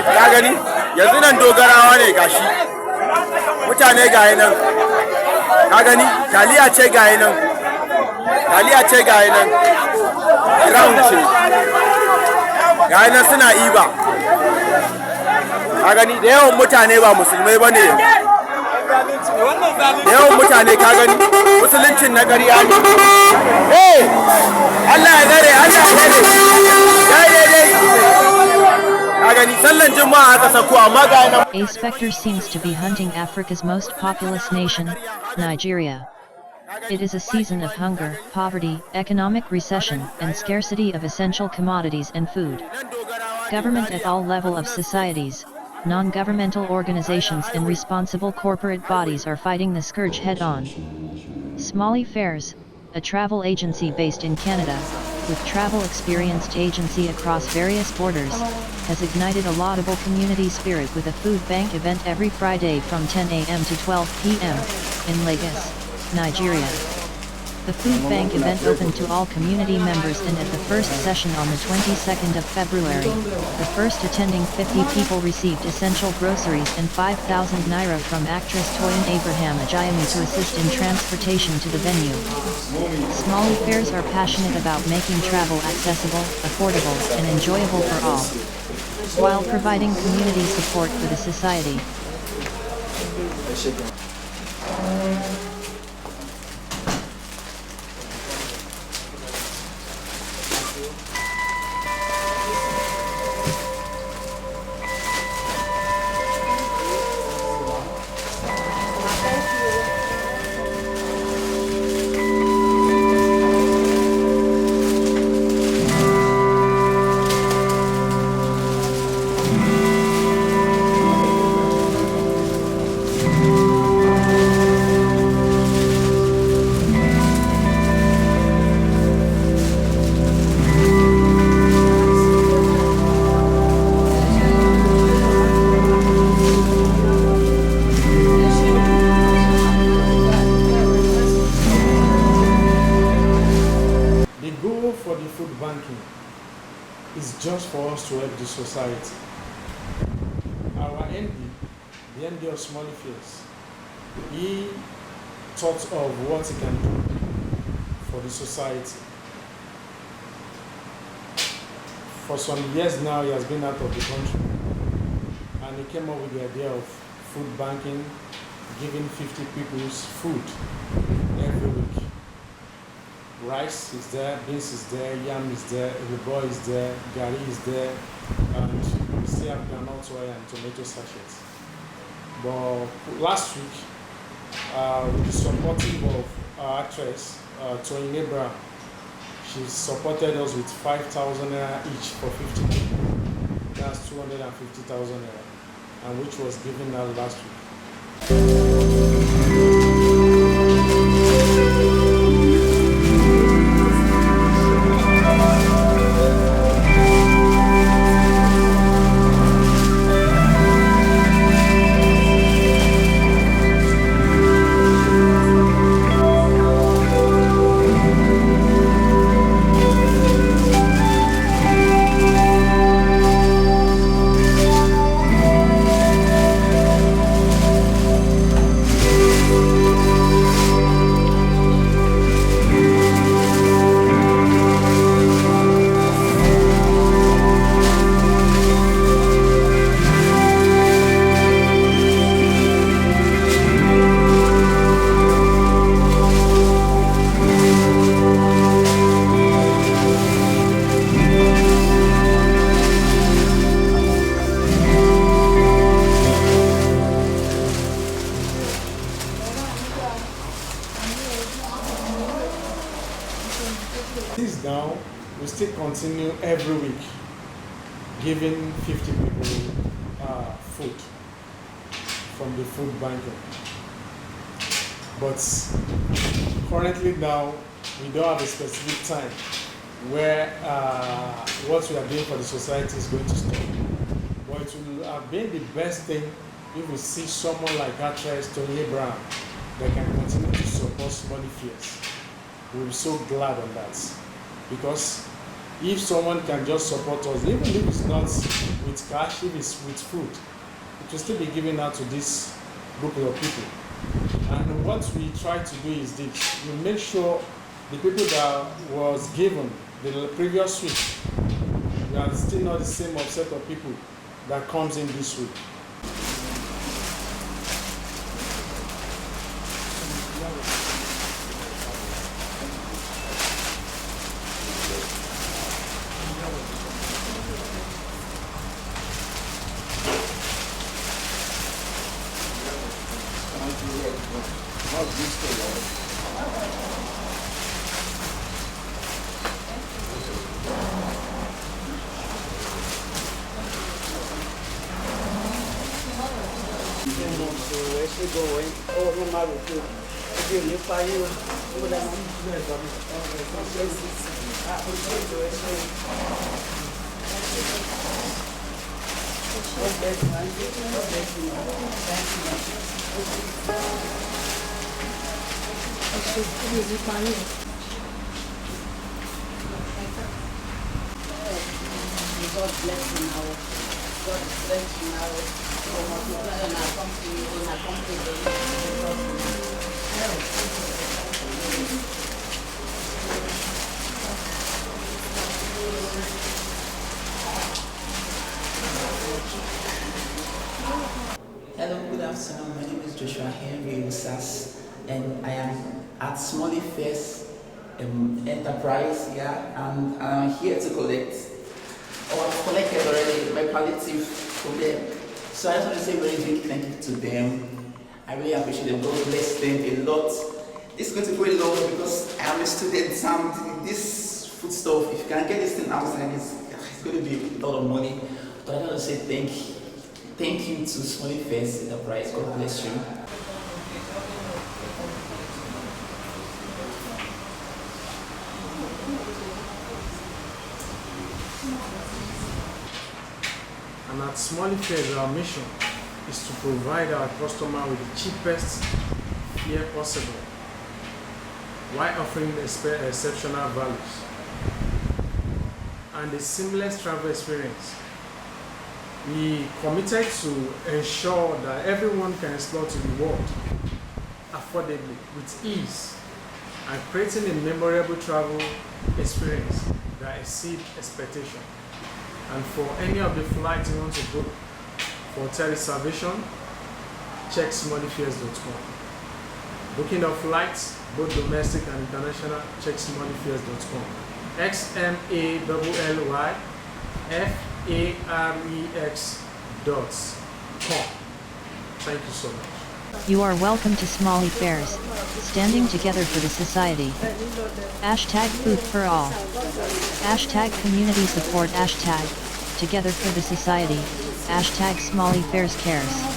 Ka gani? Yanzu nan dogarawa ne gashi. Mutane gayi nan. Ka gani? Taliya ce gayi nan. Taliya ce gayi nan. Round ce. Gayi nan suna iba. Ka gani? Da yawan mutane ba musulmai ba ne. Da yawan mutane ka gani? Musuluncin na ƙarya ne. Eh! Allah ya gare, Allah ya gare. A specter seems to be hunting Africa's most populous nation, Nigeria. It is a season of hunger, poverty, economic recession, and scarcity of essential commodities and food. Government at all levels of societies, non-governmental organizations and responsible corporate bodies are fighting the scourge head-on. SmallyFares, a travel agency based in Canada, with travel experienced agency across various borders, has ignited a laudable community spirit with a food bank event every Friday from 10 a.m. to 12 p.m. in Lagos, Nigeria. The food bank event opened to all community members, and at the first session on the 22nd of February, the first attending 50 people received essential groceries and 5,000 naira from actress Toyin Abraham Ajayamu to assist in transportation to the venue. SmallyFares are passionate about making travel accessible, affordable, and enjoyable for all, while providing community support for the society. For the food banking is just for us to help the society. Our MD, the MD of SmallyFares, he thought of what he can do for the society. For some years now, he has been out of the country, and he came up with the idea of food banking, giving 50 people food every week. Rice is there, beans is there, yam is there, ribo is there, gari is there, and we still have groundnut oil and tomato sachets. But last week, with the supporting of our actress, Toyin Abraham, she supported us with 5,000 naira each for 50 people. That's 250,000 naira, and which was given out last week. This now, we still continue every week giving 50 people food from the food banking. But currently now, we don't have a specific time where what we are doing for the society is going to stop. But it will have been the best thing if we see someone like actress Toyin Abraham that can continue to support SmallyFares. We'll be so glad on that, because if someone can just support us, even if it's not with cash, if it's with food, it will still be given out to this group of people. And what we try to do is this: we make sure the people that was given the previous week, we are still not the same set of people that comes in this week. God bless you now. God bless you now. For multiplying our company in our company. Hello, good afternoon. My name is Joshua Henry Usas, and I am at SmallyFares Enterprise, and I'm here to collect. I've collected already my palliative from them. So I just want to say a very big thank you to them. I really appreciate them. God bless them a lot. It's going to go a long way because I am a student, and this food stuff, if you can get this thing outside, it's going to be a lot of money. But I just want to say thank you to SmallyFares Enterprise. God bless you. And at SmallyFares, our mission is to provide our customer with the cheapest fare possible while offering exceptional values and a seamless travel experience. We committed to ensure that everyone can explore to the world affordably, with ease, and creating a memorable travel experience that exceeds expectation. And for any of the flights you want to book for hotel reservation, check SmallyFares.com. Booking of flights, both domestic and international, check SmallyFares.com. XmallyFarex.com. Thank you so much. You are welcome to SmallyFares, standing together for the society. Hashtag food for all. Hashtag community support. Hashtag together for the society. Hashtag SmallyFares cares.